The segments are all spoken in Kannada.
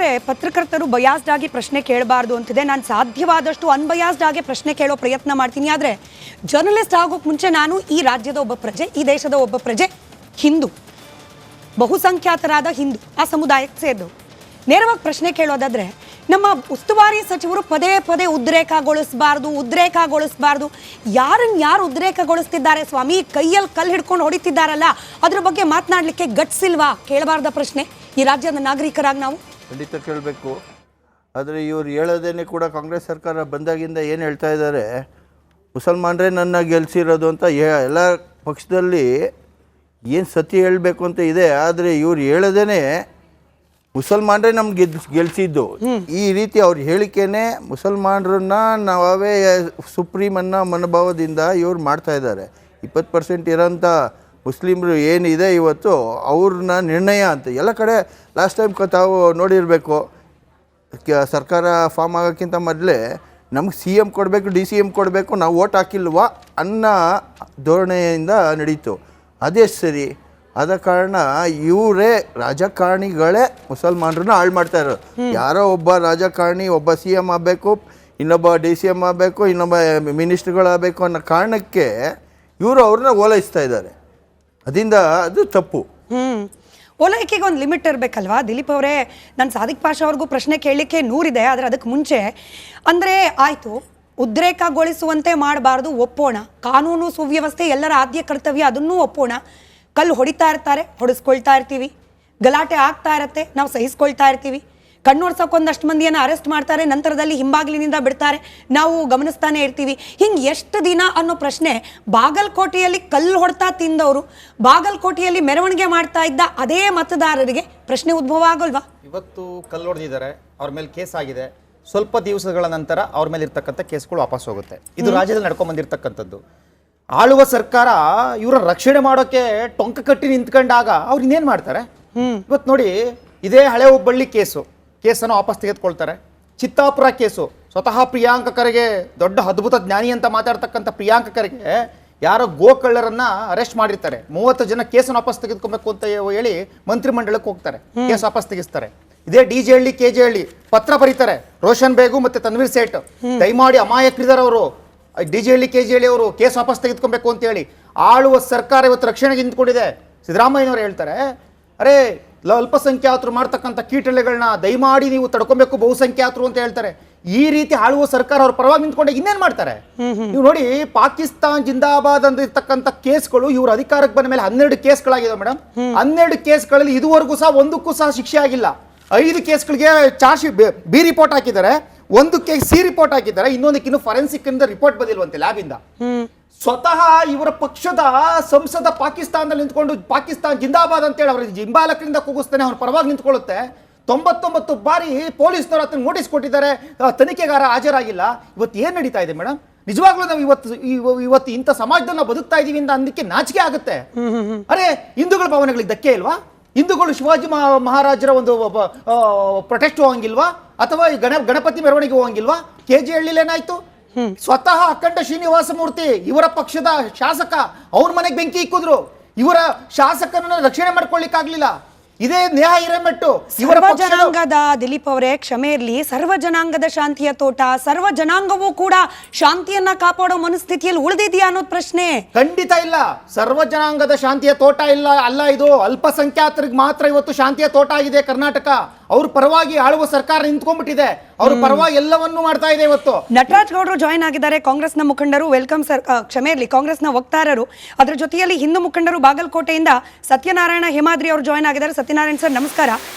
ಅವರೇ, ಪತ್ರಕರ್ತರು ಬಯಾಸ್ಡ್ ಆಗಿ ಪ್ರಶ್ನೆ ಕೇಳಬಾರ್ದು ಅಂತಿದೆ. ನಾನು ಸಾಧ್ಯವಾದಷ್ಟು ಅನ್ಬಯಾಸ್ಡ್ ಆಗಿ ಪ್ರಶ್ನೆ ಕೇಳೋ ಪ್ರಯತ್ನ ಮಾಡ್ತೀನಿ. ಆದರೆ ಜರ್ನಲಿಸ್ಟ್ ಆಗೋಕ್ಕೆ ಮುಂಚೆ ನಾನು ಈ ರಾಜ್ಯದ ಒಬ್ಬ ಪ್ರಜೆ, ಈ ದೇಶದ ಒಬ್ಬ ಪ್ರಜೆ, ಹಿಂದೂ, ಬಹುಸಂಖ್ಯಾತರಾದ ಹಿಂದೂ, ಆ ಸಮುದಾಯಕ್ಕೆ ಸೇರಿದವು. ನೇರವಾಗಿ ಪ್ರಶ್ನೆ ಕೇಳೋದಾದ್ರೆ, ನಮ್ಮ ಉಸ್ತುವಾರಿ ಸಚಿವರು ಪದೇ ಪದೇ ಉದ್ರೇಕಗೊಳಿಸಬಾರ್ದು. ಯಾರು ಉದ್ರೇಕಗೊಳಿಸ್ತಿದ್ದಾರೆ ಸ್ವಾಮಿ? ಕೈಯಲ್ಲಿ ಕಲ್ಲು ಹಿಡ್ಕೊಂಡು ಹೊಡಿತಿದ್ದಾರಲ್ಲ, ಅದ್ರ ಬಗ್ಗೆ ಮಾತನಾಡಲಿಕ್ಕೆ ಗಟ್ಸಿಲ್ವಾ? ಕೇಳಬಾರ್ದ ಪ್ರಶ್ನೆ ಈ ರಾಜ್ಯದ ನಾಗರಿಕರಾಗಿ ನಾವು ಖಂಡಿತ ಕೇಳಬೇಕು. ಆದರೆ ಇವ್ರು ಹೇಳೋದೇನೆ ಕೂಡ ಕಾಂಗ್ರೆಸ್ ಸರ್ಕಾರ ಬಂದಾಗಿಂದ ಏನು ಹೇಳ್ತಾ ಇದ್ದಾರೆ, ಮುಸಲ್ಮಾನರೇ ನನ್ನ ಗೆಲ್ಸಿರೋದು ಅಂತ ಎಲ್ಲ ಪಕ್ಷದಲ್ಲಿ ಏನು ಸತ್ಯ ಹೇಳಬೇಕು ಅಂತ ಇದೆ. ಆದರೆ ಇವ್ರು ಹೇಳೋದೇನೆ ಮುಸಲ್ಮಾನರೇ ನಮ್ಗೆ ಗೆಲ್ಸಿದ್ದು. ಈ ರೀತಿ ಅವ್ರ ಹೇಳಿಕೆನೇ ಮುಸಲ್ಮಾನರನ್ನ ನಾವೇ ಸುಪ್ರೀಂ ಅನ್ನೋ ಮನೋಭಾವದಿಂದ ಇವ್ರು ಮಾಡ್ತಾ ಇದ್ದಾರೆ. 20% ಇರೋಂಥ ಮುಸ್ಲಿಮ್ರು ಏನಿದೆ ಇವತ್ತು ಅವ್ರನ್ನ ನಿರ್ಣಯ ಅಂತ ಎಲ್ಲ ಕಡೆ ಲಾಸ್ಟ್ ಟೈಮ್ ತಾವು ನೋಡಿರಬೇಕು, ಸರ್ಕಾರ ಫಾರ್ಮ್ ಆಗೋಕ್ಕಿಂತ ಮೊದಲೇ ನಮ್ಗೆ CM ಕೊಡಬೇಕು, DCM ಕೊಡಬೇಕು, ನಾವು ಓಟ್ ಹಾಕಿಲ್ವಾ ಅನ್ನೋ ಧೋರಣೆಯಿಂದ ನಡೀತು. ಅದೇ ಸರಿ. ಆದ ಕಾರಣ ಇವರೇ ರಾಜಕಾರಣಿಗಳೇ ಮುಸಲ್ಮಾನರನ್ನ ಹಾಳು ಮಾಡ್ತಾ ಇರೋದು. ಯಾರೋ ಒಬ್ಬ ರಾಜಕಾರಣಿ ಒಬ್ಬ CM ಆಗಬೇಕು, ಇನ್ನೊಬ್ಬ DCM ಆಗಬೇಕು, ಇನ್ನೊಬ್ಬ ಮಿನಿಸ್ಟ್ರುಗಳಾಗಬೇಕು ಅನ್ನೋ ಕಾರಣಕ್ಕೆ ಇವರು ಅವ್ರನ್ನ ಓಲೈಸ್ತಾ ಇದ್ದಾರೆ. ಅದರಿಂದ ಅದು ತಪ್ಪು. ಓಲೈಕೆಗೆ ಒಂದು ಲಿಮಿಟ್ ಇರಬೇಕಲ್ವಾ? ದಿಲೀಪ್ ಅವರೇ, ನಾನು ಸಾದಿಕ್ ಪಾಷಾ ಅವ್ರಿಗೂ ಪ್ರಶ್ನೆ ಕೇಳಲಿಕ್ಕೆ 100 ಇದೆ. ಆದರೆ ಅದಕ್ಕೆ ಮುಂಚೆ ಅಂದರೆ ಆಯಿತು, ಉದ್ರೇಕಗೊಳಿಸುವಂತೆ ಮಾಡಬಾರ್ದು, ಒಪ್ಪೋಣ. ಕಾನೂನು ಸುವ್ಯವಸ್ಥೆ ಎಲ್ಲರ ಆದ್ಯ ಕರ್ತವ್ಯ, ಅದನ್ನೂ ಒಪ್ಪೋಣ. ಕಲ್ಲು ಹೊಡಿತಾ ಇರ್ತಾರೆ, ಹೊಡೆಸ್ಕೊಳ್ತಾ ಇರ್ತೀವಿ. ಗಲಾಟೆ ಆಗ್ತಾ ಇರತ್ತೆ, ನಾವು ಸಹಿಸ್ಕೊಳ್ತಾ ಇರ್ತೀವಿ. ಕಣ್ಣೋಡ್ಸೋಕೆ ಒಂದಷ್ಟು ಮಂದಿಯನ್ನು ಅರೆಸ್ಟ್ ಮಾಡ್ತಾರೆ, ನಂತರದಲ್ಲಿ ಹಿಂಬಾಗಿಲಿನಿಂದ ಬಿಡ್ತಾರೆ, ನಾವು ಗಮನಿಸ್ತಾನೆ ಇರ್ತೀವಿ. ಹಿಂಗೆ ಎಷ್ಟು ದಿನ ಅನ್ನೋ ಪ್ರಶ್ನೆ ಬಾಗಲಕೋಟೆಯಲ್ಲಿ ಕಲ್ಲು ಹೊಡ್ತಾ ತಿಂದವರು, ಬಾಗಲಕೋಟೆಯಲ್ಲಿ ಮೆರವಣಿಗೆ ಮಾಡ್ತಾ ಇದ್ದ ಅದೇ ಮತದಾರರಿಗೆ ಪ್ರಶ್ನೆ ಉದ್ಭವ ಆಗೋಲ್ವಾ? ಇವತ್ತು ಕಲ್ಲು ಹೊಡೆದಿದ್ದಾರೆ, ಅವ್ರ ಮೇಲೆ ಕೇಸ್ ಆಗಿದೆ. ಸ್ವಲ್ಪ ದಿವಸಗಳ ನಂತರ ಅವ್ರ ಮೇಲೆ ಇರ್ತಕ್ಕಂಥ ಕೇಸ್ಗಳು ವಾಪಸ್ ಹೋಗುತ್ತೆ. ಇದು ರಾಜ್ಯದಲ್ಲಿ ನಡ್ಕೊಂಡ್ ಬಂದಿರತಕ್ಕಂಥದ್ದು. ಆಳುವ ಸರ್ಕಾರ ಇವರ ರಕ್ಷಣೆ ಮಾಡೋಕೆ ಟೊಂಕ ಕಟ್ಟಿ ನಿಂತ್ಕೊಂಡಾಗ ಅವ್ರು ಇನ್ನೇನ್ ಮಾಡ್ತಾರೆ? ಇವತ್ತು ನೋಡಿ, ಇದೇ ಹಳೆ ಹುಬ್ಬಳ್ಳಿ ಕೇಸನ್ನು ವಾಪಸ್ ತೆಗೆದುಕೊಳ್ತಾರೆ. ಚಿತ್ತಾಪುರ ಕೇಸು, ಸ್ವತಃ ಪ್ರಿಯಾಂಕ ಖರ್ಗೆ, ದೊಡ್ಡ ಅದ್ಭುತ ಜ್ಞಾನಿ ಅಂತ ಮಾತಾಡ್ತಕ್ಕಂಥ ಪ್ರಿಯಾಂಕ ಖರ್ಗೆ ಯಾರೋ ಗೋಕಳ್ಳರನ್ನ ಅರೆಸ್ಟ್ ಮಾಡಿರ್ತಾರೆ. 30 ಜನ ಕೇಸನ್ನು ವಾಪಸ್ ತೆಗೆದುಕೊಬೇಕು ಅಂತ ಹೇಳಿ ಮಂತ್ರಿಮಂಡಲಕ್ಕೆ ಹೋಗ್ತಾರೆ, ಕೇಸ್ ವಾಪಸ್ ತೆಗಿಸ್ತಾರೆ. ಇದೇ DJ ಹಳ್ಳಿ KJ ಹಳ್ಳಿ ಪತ್ರ ಬರೀತಾರೆ, ರೋಷನ್ ಬೇಗು ಮತ್ತೆ ತನ್ವೀರ್ ಸೇಠ್, ದಯಮಾಡಿ ಅಮಾಯಕರಿದ್ದಾರೆ ಅವರು, DJ ಹಳ್ಳಿ KJ ಹಳ್ಳಿ ಅವರು ಕೇಸ್ ವಾಪಸ್ ತೆಗೆದುಕೊಬೇಕು ಅಂತ ಹೇಳಿ. ಆಳುವ ಸರ್ಕಾರ ಇವತ್ತು ರಕ್ಷಣೆಗೆ ನಿಂತ್ಕೊಂಡಿದೆ. ಸಿದ್ದರಾಮಯ್ಯನವರು ಹೇಳ್ತಾರೆ, ಅರೆ ಅಲ್ಪಸಂಖ್ಯಾತರು ಮಾಡ್ತಕ್ಕಂಥ ಕೀಟಲೆಗಳನ್ನ ದಯಮಾಡಿ ನೀವು ತಡ್ಕೊಬೇಕು ಬಹುಸಂಖ್ಯಾತರು ಅಂತ ಹೇಳ್ತಾರೆ. ಈ ರೀತಿ ಆಳುವ ಸರ್ಕಾರ ಅವ್ರ ಪರವಾಗಿ ನಿಂತ್ಕೊಂಡೆ ಇನ್ನೇನ್ ಮಾಡ್ತಾರೆ? ನೀವು ನೋಡಿ, ಪಾಕಿಸ್ತಾನ್ ಜಿಂದಾಬಾದ್ ಅಂತ ಇರ್ತಕ್ಕಂಥ ಕೇಸ್ಗಳು ಇವ್ರ ಅಧಿಕಾರಕ್ಕೆ ಬಂದ ಮೇಲೆ 12 ಕೇಸ್ಗಳಾಗಿದಾವೆ ಮೇಡಮ್. 12 ಕೇಸ್ಗಳಲ್ಲಿ ಇದುವರೆಗೂ ಸಹ ಒಂದಕ್ಕೂ ಸಹ ಶಿಕ್ಷೆ ಆಗಿಲ್ಲ. 5 ಕೇಸ್ಗಳಿಗೆ ಚಾರ್ಜ್ ಬಿ ರಿಪೋರ್ಟ್ ಹಾಕಿದ್ದಾರೆ, 1 ಕೇಸ್ C ರಿಪೋರ್ಟ್ ಹಾಕಿದ್ದಾರೆ, ಇನ್ನೊಂದಕ್ಕೆ ಇನ್ನು ಫಾರೆನ್ಸಿಕ್ ಇಂದ ರಿಪೋರ್ಟ್ ಬಂದಿಲ್ವಂತೆ ಲ್ಯಾಬ್ ಇಂದ. ಸ್ವತಃ ಇವರ ಪಕ್ಷದ ಸಂಸದ ಪಾಕಿಸ್ತಾನದಲ್ಲಿ ನಿಂತ್ಕೊಂಡು ಪಾಕಿಸ್ತಾನ್ ಜಿಂದಾಬಾದ್ ಅಂತೇಳಿ ಅವ್ರ ಹಿಂಬಾಲಕರಿಂದ ಕೂಗಿಸ್ತಾನೆ, ಅವ್ರ ಪರವಾಗಿ ನಿಂತ್ಕೊಳ್ಳುತ್ತೆ. 99 ಬಾರಿ ಪೊಲೀಸ್ನವರು ಅದನ್ನ ನೋಟಿಸ್ ಕೊಟ್ಟಿದ್ದಾರೆ, ತನಿಖೆಗಾರ ಹಾಜರಾಗಿಲ್ಲ. ಇವತ್ತು ಏನ್ ನಡೀತಾ ಇದೆ ಮೇಡಮ್? ನಿಜವಾಗ್ಲೂ ನಾವು ಇವತ್ತು ಇಂಥ ಸಮಾಜದಲ್ಲಿ ನಾವು ಬದುಕ್ತಾ ಇದೀವಿ ಅಂತ ಅದಕ್ಕೆ ನಾಚಿಕೆ ಆಗುತ್ತೆ. ಅರೆ, ಹಿಂದೂಗಳ ಭಾವನೆಗಳಿಗೆ ಧಕ್ಕೆ ಇಲ್ವಾ? ಹಿಂದೂಗಳು ಶಿವಾಜಿ ಮಹಾರಾಜರ ಒಂದು ಪ್ರೊಟೆಸ್ಟ್ ಹೋಗಂಗಿಲ್ವಾ? ಅಥವಾ ಗಣಪತಿ ಮೆರವಣಿಗೆ ಹೋಗಂಗಿಲ್ವಾ? KJ ಹಳ್ಳಿಲಿ ಏನಾಯ್ತು? ಸ್ವತಃ ಅಖಂಡ ಶ್ರೀನಿವಾಸ ಮೂರ್ತಿ ಇವರ ಪಕ್ಷದ ಶಾಸಕ, ಅವ್ರ ಮನೆಗೆ ಬೆಂಕಿ ಇಕ್ಕಿದ್ರು. ಇವರ ಶಾಸಕರನ್ನ ರಕ್ಷಣೆ ಮಾಡ್ಕೊಳ್ಳಿಕ್ಕಾಗ್ಲಿಲ್ಲ. ಇದೇ ನೇಹ ಹಿರೇಮಠ್ ಸರ್ವ ಜನಾಂಗದ, ದಿಲೀಪ್ ಅವರೇ ಕ್ಷಮೆ ಇರಲಿ, ಸರ್ವ ಜನಾಂಗದ ಶಾಂತಿಯ ತೋಟ, ಸರ್ವ ಜನಾಂಗವೂ ಕೂಡ ಶಾಂತಿಯನ್ನ ಕಾಪಾಡೋ ಮನಸ್ಥಿತಿಯಲ್ಲಿ ಉಳಿದಿದೆಯಾ ಅನ್ನೋದು ಪ್ರಶ್ನೆ. ಖಂಡಿತ ಇಲ್ಲ. ಸರ್ವ ಜನಾಂಗದ ಶಾಂತಿಯ ತೋಟ ಅಲ್ಲ ಇದು. ಅಲ್ಪಸಂಖ್ಯಾತರಿಗೆ ಮಾತ್ರ ಇವತ್ತು ಶಾಂತಿಯ ತೋಟ ಆಗಿದೆ ಕರ್ನಾಟಕ. ಅವ್ರ ಪರವಾಗಿ ಆಳುವ ಸರ್ಕಾರ ನಿಂತ್ಕೊಂಡ್ಬಿಟ್ಟಿದೆ, ಅವ್ರ ಪರವಾಗಿ ಎಲ್ಲವನ್ನೂ ಮಾಡ್ತಾ ಇದೆ. ಇವತ್ತು ನಟರಾಜ್ ಗೌಡರು ಜಾಯ್ನ್ ಆಗಿದ್ದಾರೆ, ಕಾಂಗ್ರೆಸ್ನ ಮುಖಂಡರು. Welcome sir. ಕ್ಷಮೆ ಇರಲಿ, ಕಾಂಗ್ರೆಸ್ನ ವಕ್ತಾರರು. ಅದರ ಜೊತೆಯಲ್ಲಿ ಹಿಂದೂ ಮುಖಂಡರು ಬಾಗಲಕೋಟೆಯಿಂದ ಸತ್ಯನಾರಾಯಣ ಹೇಮಾದ್ರಿ ಅವರು ಜಾಯ್ನ್ ಆಗಿದ್ದಾರೆ. ಸತ್ಯನಾರಾಯಣ ಸರ್ ನಮಸ್ಕಾರ.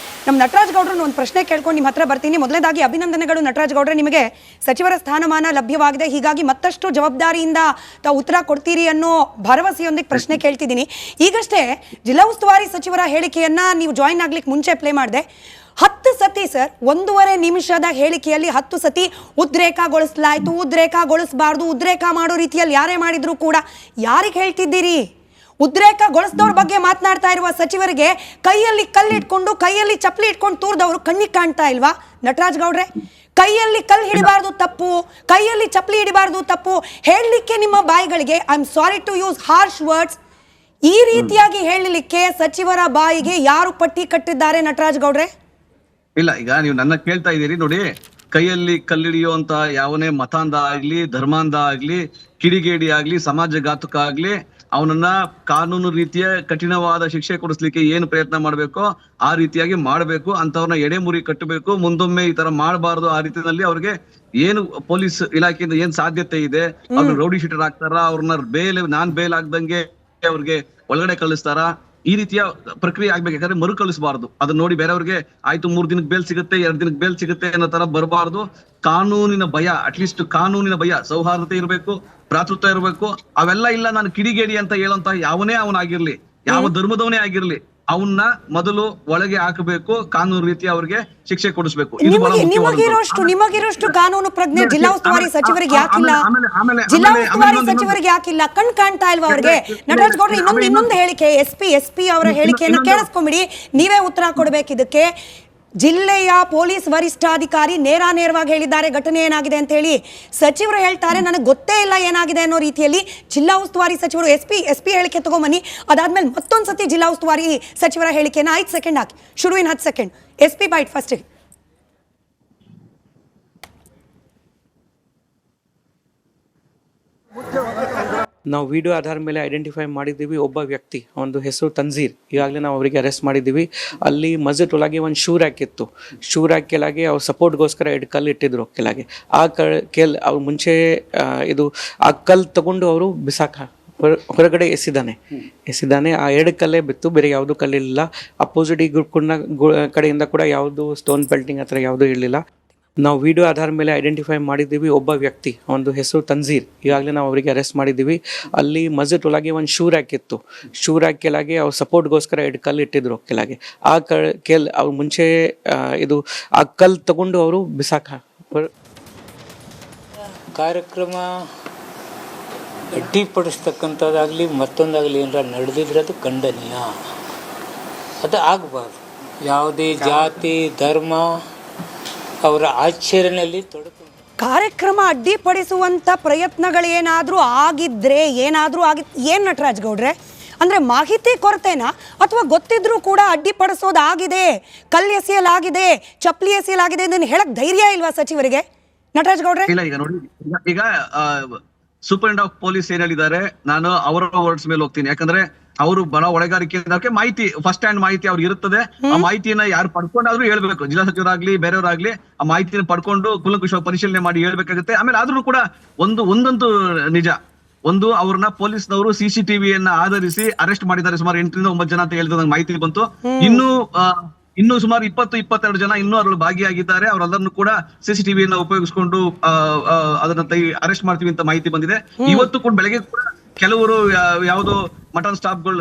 ನಮ್ಮ ನಟರಾಜ್ ಗೌಡರನ್ನು ಒಂದು ಪ್ರಶ್ನೆ ಕೇಳ್ಕೊಂಡು ನಿಮ್ಮ ಹತ್ರ ಬರ್ತೀನಿ. ಮೊದಲನೇದಾಗಿ ಅಭಿನಂದನೆಗಳು ನಟರಾಜ್ ಗೌಡ್ರೆ, ನಿಮಗೆ ಸಚಿವರ ಸ್ಥಾನಮಾನ ಲಭ್ಯವಾಗಿದೆ. ಹೀಗಾಗಿ ಮತ್ತಷ್ಟು ಜವಾಬ್ದಾರಿಯಿಂದ ತಾವು ಉತ್ತರ ಕೊಡ್ತೀರಿ ಅನ್ನೋ ಭರವಸೆಯೊಂದಿಗೆ ಪ್ರಶ್ನೆ ಕೇಳ್ತಿದ್ದೀನಿ. ಈಗಷ್ಟೇ ಜಿಲ್ಲಾ ಉಸ್ತುವಾರಿ ಸಚಿವರ ಹೇಳಿಕೆಯನ್ನ ನೀವು ಜಾಯ್ನ್ ಆಗ್ಲಿಕ್ಕೆ ಮುಂಚೆ ಪ್ಲೇ ಮಾಡಿದೆ. 10 ಸತಿ ಸರ್, 1.5 ನಿಮಿಷದ ಹೇಳಿಕೆಯಲ್ಲಿ 10 ಸತಿ ಉದ್ರೇಕಗೊಳಿಸಲಾಯ್ತು, ಉದ್ರೇಕಗೊಳಿಸಬಾರ್ದು, ಉದ್ರೇಕ ಮಾಡೋ ರೀತಿಯಲ್ಲಿ ಯಾರೇ ಮಾಡಿದ್ರು ಕೂಡ. ಯಾರಿಗೆ ಹೇಳ್ತಿದ್ದೀರಿ? ಉದ್ರೇಕಗೊಳಿಸಿದವ್ರ ಬಗ್ಗೆ ಮಾತನಾಡ್ತಾ ಇರುವ ಸಚಿವರಿಗೆ ಕೈಯಲ್ಲಿ ಕಲ್ಲಿಟ್ಕೊಂಡು, ಕೈಯಲ್ಲಿ ಚಪ್ಪಲಿ ಇಟ್ಕೊಂಡು ತೂರ್ದವರು ಕಣ್ಣಿಗೆ ಕಾಣ್ತಾ ಇಲ್ವಾ? ನಟರಾಜ್ ಗೌಡ್ರೆ, ಕೈಯಲ್ಲಿ ಕಲ್ಲು ಹಿಡಿಬಾರ್ದು ತಪ್ಪು, ಕೈಯಲ್ಲಿ ಚಪ್ಪಲಿ ಹಿಡಿಬಾರ್ದು ತಪ್ಪು ಹೇಳಲಿಕ್ಕೆ ನಿಮ್ಮ ಬಾಯಿಗಳಿಗೆ, I am sorry to use harsh words, ಈ ರೀತಿಯಾಗಿ ಹೇಳಲಿಕ್ಕೆ ಸಚಿವರ ಬಾಯಿಗೆ ಯಾರು ಪಟ್ಟಿ ಕಟ್ಟಿದ್ದಾರೆ ನಟರಾಜ್ ಗೌಡ್ರೆ? ಇಲ್ಲ, ಈಗ ನೀವು ನನ್ನ ಕೇಳ್ತಾ ಇದ್ದೀರಿ ನೋಡಿ, ಕೈಯಲ್ಲಿ ಕಲ್ಲಿಡಿಯುವಂತ ಯಾವನೇ ಮತಾಂಧ ಆಗ್ಲಿ, ಧರ್ಮಾಂಧ ಆಗ್ಲಿ, ಕಿಡಿಗೇಡಿ ಆಗ್ಲಿ, ಸಮಾಜಘಾತುಕ ಆಗ್ಲಿ, ಅವನನ್ನ ಕಾನೂನು ರೀತಿಯ ಕಠಿಣವಾದ ಶಿಕ್ಷೆ ಕೊಡಿಸ್ಲಿಕ್ಕೆ ಏನು ಪ್ರಯತ್ನ ಮಾಡ್ಬೇಕೋ ಆ ರೀತಿಯಾಗಿ ಮಾಡ್ಬೇಕು. ಅಂತವ್ರನ್ನ ಎಡೆಮುರಿ ಕಟ್ಟಬೇಕು. ಮುಂದೊಮ್ಮೆ ಈ ತರ ಮಾಡಬಾರ್ದು. ಆ ರೀತಿಯಲ್ಲಿ ಅವ್ರಿಗೆ ಏನು ಪೊಲೀಸ್ ಇಲಾಖೆಯಿಂದ ಏನ್ ಸಾಧ್ಯತೆ ಇದೆ, ಅವ್ರನ್ನ ರೌಡಿ ಶೀಟರ್ ಆಗ್ತಾರ, ಅವ್ರನ್ನ ಬೇಲ್ ಆಗ್ದಂಗೆ ಅವ್ರಿಗೆ ಒಳಗಡೆ ಕಳಿಸ್ತಾರ, ಈ ರೀತಿಯ ಪ್ರಕ್ರಿಯೆ ಆಗ್ಬೇಕು. ಯಾಕಂದ್ರೆ ಮರು ಕಳಿಸಬಾರ್ದು. ಅದನ್ನ ನೋಡಿ ಬೇರೆಯವ್ರಿಗೆ ಆಯ್ತು 3 ದಿನಕ್ಕೆ ಬೇಲ್ ಸಿಗುತ್ತೆ, 2 ದಿನಕ್ಕೆ ಬೇಲ್ ಸಿಗುತ್ತೆ ಅನ್ನೋ ತರ ಬರಬಾರ್ದು. ಕಾನೂನಿನ ಭಯ, ಅಟ್ಲೀಸ್ಟ್ ಕಾನೂನಿನ ಭಯ, ಸೌಹಾರ್ದತೆ ಇರಬೇಕು, ಭ್ರಾತೃತ್ವ ಇರಬೇಕು. ಅವೆಲ್ಲ ಇಲ್ಲ. ನಾನು ಕಿಡಿಗೇಡಿ ಅಂತ ಹೇಳೋಂತ ಯಾವನೇ ಅವನಾಗಿರ್ಲಿ, ಯಾವ ಧರ್ಮದವನೇ ಆಗಿರ್ಲಿ, ಅವನ್ನ ಮೊದಲು ಒಳಗೆ ಹಾಕಬೇಕು. ಕಾನೂನು ರೀತಿ ಅವ್ರಿಗೆ ಶಿಕ್ಷೆ ಕೊಡಿಸ್ಬೇಕು. ಇದು ಬಹಳ ನಿಮಗಿರೋಷ್ಟು ಕಾನೂನು ಪ್ರಜ್ಞೆ ಜಿಲ್ಲಾ ಉಸ್ತುವಾರಿ ಸಚಿವರಿಗೆ ಯಾಕಿಲ್ಲ? ಜಿಲ್ಲಾ ಉಸ್ತುವಾರಿ ಸಚಿವರಿಗೆ ಯಾಕಿಲ್ಲ? ಕಣ್ ಕಾಣ್ತಾ ಇಲ್ವಾ ಅವ್ರಿಗೆ? ನಟರಾಜ್ ಗೌಡ್ರೆ, ಇನ್ನೊಂದು ಹೇಳಿಕೆ, ಎಸ್ ಪಿ ಅವರ ಹೇಳಿಕೆಯನ್ನ ಕೇಳಿಸ್ಕೊಂಬಿಡಿ, ನೀವೇ ಉತ್ತರ ಕೊಡ್ಬೇಕು ಇದಕ್ಕೆ. ಜಿಲ್ಲೆಯ ಪೊಲೀಸ್ ವರಿಷ್ಠಾಧಿಕಾರಿ ನೇರವಾಗಿ ಹೇಳಿದ್ದಾರೆ ಘಟನೆ ಏನಾಗಿದೆ ಅಂತ ಹೇಳಿ. ಸಚಿವರು ಹೇಳ್ತಾರೆ ನನಗೆ ಗೊತ್ತೇ ಇಲ್ಲ ಏನಾಗಿದೆ ಅನ್ನೋ ರೀತಿಯಲ್ಲಿ. ಜಿಲ್ಲಾ ಉಸ್ತುವಾರಿ ಸಚಿವರು ಎಸ್ ಪಿ ಹೇಳಿಕೆ ತಗೊಂಬನ್ನಿ, ಅದಾದ್ಮೇಲೆ ಮತ್ತೊಂದು ಸತಿ ಜಿಲ್ಲಾ ಉಸ್ತುವಾರಿ ಸಚಿವರ ಹೇಳಿಕೆನ 5 ಸೆಕೆಂಡ್ ಹಾಕಿ, ಶುರುವಿನ 10 ಸೆಕೆಂಡ್. SP byte first. ನಾವು ವಿಡಿಯೋ ಆಧಾರ ಮೇಲೆ ಐಡೆಂಟಿಫೈ ಮಾಡಿದ್ದೀವಿ ಒಬ್ಬ ವ್ಯಕ್ತಿ, ಒಂದು ಹೆಸರು ತನ್ಜೀರ್. ಈಗಾಗಲೇ ನಾವು ಅವರಿಗೆ ಅರೆಸ್ಟ್ ಮಾಡಿದ್ದೀವಿ. ಅಲ್ಲಿ ಮಸ್ಜಿದ್ ಒಳಗೆ ಒಂದು ಶೂ ರ್ಯಾಕ್ ಇತ್ತು. ಶೂ ರ್ಯಾಕ್ ಕೆಳಗೆ ಅವ್ರು ಸಪೋರ್ಟ್ಗೋಸ್ಕರ 2 ಕಲ್ಲು ಇಟ್ಟಿದ್ರು ಕೆಳಗೆ. ಆ ಅವ್ರು ಮುಂಚೆ ಆ ಕಲ್ಲು ತಗೊಂಡು ಅವರು ಹೊರಗಡೆ ಎಸಿದಾನೆ. ಆ 2 ಕಲ್ಲೇ ಬಿತ್ತು, ಬೇರೆ ಯಾವುದು ಕಲ್ಲಿರಲಿಲ್ಲ. ಅಪೋಸಿಟ್ ಈ ಗ್ರೂಪ್ ಕಡೆಯಿಂದ ಕೂಡ ಯಾವುದು ಸ್ಟೋನ್ ಪೆಲ್ಟಿಂಗ್ ಆ ಥರ ಯಾವುದೂ ಇರಲಿಲ್ಲ. ನಾವು ವಿಡಿಯೋ ಆಧಾರ ಮೇಲೆ ಐಡೆಂಟಿಫೈ ಮಾಡಿದ್ದೀವಿ ಒಬ್ಬ ವ್ಯಕ್ತಿ, ಒಂದು ಹೆಸರು ತನ್ಜೀರ್. ಈಗಾಗಲೇ ನಾವು ಅವರಿಗೆ ಅರೆಸ್ಟ್ ಮಾಡಿದ್ದೀವಿ. ಅಲ್ಲಿ ಮಸ್ಜಿದ್ ಒಳಗೆ ಒಂದು ಶೂ ರ್ಯಾಕ್ ಇತ್ತು. ಶೂ ರ್ಯಾಕ್ ಕೆಳಗೆ ಅವ್ರು ಸಪೋರ್ಟ್ಗೋಸ್ಕರ 2 ಕಲ್ಲು ಇಟ್ಟಿದ್ರು ಕೆಳಗೆ. ಆ ಅವ್ರು ಮುಂಚೆ ಆ ಕಲ್ಲು ತಗೊಂಡು ಅವರು ಕಾರ್ಯಕ್ರಮ ಅಡ್ಡಿಪಡಿಸ್ತಕ್ಕಂಥದ್ದಾಗಲಿ ಮತ್ತೊಂದಾಗಲಿ ಏನಾರ ನಡೆದಿದ್ರೆ ಅದು ಖಂಡನೀಯ. ಅದು ಆಗಬಾರ್ದು. ಯಾವುದೇ ಜಾತಿ ಧರ್ಮ ಅವರ ಆಚರಣೆಯಲ್ಲಿ ಕಾರ್ಯಕ್ರಮ ಅಡ್ಡಿಪಡಿಸುವಂತ ಪ್ರಯತ್ನಗಳೇನಾದ್ರೂ ಆಗಿದ್ರೆ ಏನ್ ನಟರಾಜ್ ಗೌಡ್ರೆ? ಅಂದ್ರೆ ಮಾಹಿತಿ ಕೊರತೆನಾ, ಅಥವಾ ಗೊತ್ತಿದ್ರೂ ಕೂಡ ಅಡ್ಡಿಪಡಿಸೋದಾಗಿದೆ, ಕಲ್ಲು ಎಸೆಯಲಾಗಿದೆ, ಚಪ್ಪಲಿ ಎಸೆಯಲಾಗಿದೆ ಅಂತ ಹೇಳಕ್ ಧೈರ್ಯ ಇಲ್ವಾ ಸಚಿವರಿಗೆ? ನಟರಾಜ್ ಗೌಡ್ರೆ, ಇಲ್ಲ, ಈಗ ನೋಡಿ, ಈಗ ಸೂಪರಿಂಟ್ ಆಫ್ ಪೊಲೀಸ್ ಏನ್ ಹೇಳಿದ್ದಾರೆ, ನಾನು ಅವರ ವರ್ಡ್ಸ್ ಮೇಲೆ ಹೋಗ್ತೀನಿ. ಯಾಕಂದ್ರೆ ಅವರು ಬಹಳ ಒಳಗಾರಿಕೆ ಮಾಹಿತಿ, ಫಸ್ಟ್ ಹ್ಯಾಂಡ್ ಮಾಹಿತಿ ಅವ್ರಿಗೆ ಇರುತ್ತದೆ. ಆ ಮಾಹಿತಿಯನ್ನ ಯಾರು ಪಡ್ಕೊಂಡಾದ್ರೂ ಹೇಳ್ಬೇಕು. ಜಿಲ್ಲಾ ಸಚಿವರಾಗ್ಲಿ ಬೇರೆಯವರಾಗ್ಲಿ ಆ ಮಾಹಿತಿನ ಪಡ್ಕೊಂಡು ಕೂಲಂಕುಷವಾಗಿ ಪರಿಶೀಲನೆ ಮಾಡಿ ಹೇಳ್ಬೇಕಾಗುತ್ತೆ. ಆಮೇಲೆ ಆದ್ರೂ ಕೂಡ ಒಂದಂತೂ ನಿಜ, ಅವ್ರನ್ನ ಪೊಲೀಸ್ನವರು CCTVಯನ್ನ ಆಧರಿಸಿ ಅರೆಸ್ಟ್ ಮಾಡಿದ್ದಾರೆ. ಸುಮಾರು 8 ರಿಂದ 9 ಜನ ಅಂತ ಹೇಳಿದ ನಂಗೆ ಮಾಹಿತಿ ಬಂತು. ಇನ್ನು ಸುಮಾರು 20-22 ಜನ ಇನ್ನೂ ಅದ್ರಲ್ಲಿ ಭಾಗಿಯಾಗಿದ್ದಾರೆ. ಅವರೆಲ್ಲರನ್ನು ಕೂಡ CCTVಯನ್ನ ಉಪಯೋಗಿಸಿಕೊಂಡು ಅದನ್ನ ಅರೆಸ್ಟ್ ಮಾಡ್ತೀವಿ ಅಂತ ಮಾಹಿತಿ ಬಂದಿದೆ. ಇವತ್ತು ಕೂಡ ಬೆಳಗ್ಗೆ ಕೂಡ ಕೆಲವರು ಯಾವುದೋ ಮಟನ್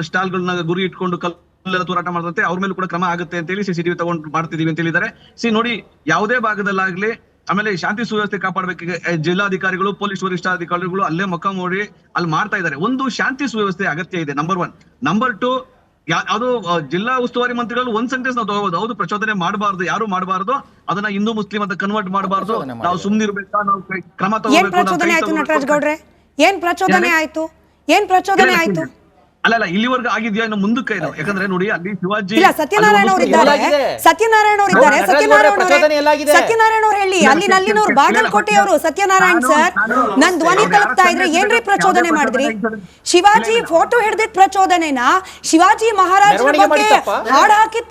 ಸ್ಟಾಲ್ಗಳನ್ನ ಗುರಿ ಇಟ್ಕೊಂಡು ಕಲ್ಲೆಲ್ಲ ತೂರಾಟ ಮಾಡದಂತೆ ಅವ್ರ ಮೇಲೆ ಕೂಡ ಕ್ರಮ ಆಗುತ್ತೆ ಅಂತ ಹೇಳಿ CCTV ತಗೊಂಡು ಮಾಡ್ತಿದೀವಿ ಅಂತ ಹೇಳಿದ್ದಾರೆ. ನೋಡಿ, ಯಾವುದೇ ಭಾಗದಲ್ಲಾಗ್ಲಿ, ಆಮೇಲೆ ಶಾಂತಿ ಸುವ್ಯವಸ್ಥೆ ಕಾಪಾಡಬೇಕು ಜಿಲ್ಲಾಧಿಕಾರಿಗಳು, ಪೊಲೀಸ್ ವರಿಷ್ಠಾಧಿಕಾರಿಗಳು ಅಲ್ಲೇ ಮೊಕ್ಕ ನೋಡಿ ಅಲ್ಲಿ ಮಾಡ್ತಾ ಇದ್ದಾರೆ. ಒಂದು ಶಾಂತಿ ಸುವ್ಯವಸ್ಥೆ ಅಗತ್ಯ ಇದೆ, ನಂಬರ್ 1. ನಂಬರ್ 2, ಅದು ಜಿಲ್ಲಾ ಉಸ್ತುವಾರಿ ಮಂತ್ರಿಗಳು ಒಂದ್ ಸೆಂಟೆನ್ಸ್ ನಾವು ತಗೋಬಹುದು. ಹೌದು, ಪ್ರಚೋದನೆ ಮಾಡಬಾರ್ದು, ಯಾರು ಮಾಡಬಾರ್ದು, ಅದನ್ನ ಹಿಂದೂ ಮುಸ್ಲಿಂ ಅಂತ ಕನ್ವರ್ಟ್ ಮಾಡಬಾರ್ದು. ನಾವು ಸುಮ್ನಿರ್ಬೇಕಾ, ನಾವು ಕ್ರಮ ತಗೋಬೇಕು. ಏನ್ ಪ್ರಚೋದನೆ ಆಯ್ತು? ಅಲ್ಲ, ಇಲ್ಲಿವರೆಗೂ ಆಗಿದ್ಯಾ? ಇನ್ನು ಮುಂದಕ್ಕೆ ಏನು? ಯಾಕಂದ್ರೆ ನೋಡಿ, ಅಲ್ಲಿ ಶಿವಾಜಿ ಇಲ್ಲ, ಸತ್ಯನಾರಾಯಣ ಅವರು ಇದ್ದಾರೆ. ಸತ್ಯನಾರಾಯಣ ಅವರು ಹೇಳಿ, ಅಲ್ಲಿನವ್ರು ಬಾಗಲಕೋಟೆಯವರು. ಸತ್ಯನಾರಾಯಣ ಸರ್, ನನ್ ಧ್ವನಿ ತಲುಪ್ತಾ ಇದ್ರೆ ಏನ್ರಿ ಪ್ರಚೋದನೆ ಮಾಡಿದ್ರಿ? ಶಿವಾಜಿ ಫೋಟೋ ಹಿಡ್ದಿದ್ ಪ್ರಚೋದನೆನಾ? ಶಿವಾಜಿ ಮಹಾರಾಜರ ಬಗ್ಗೆ ಹಾಡು ಹಾಕಿದ್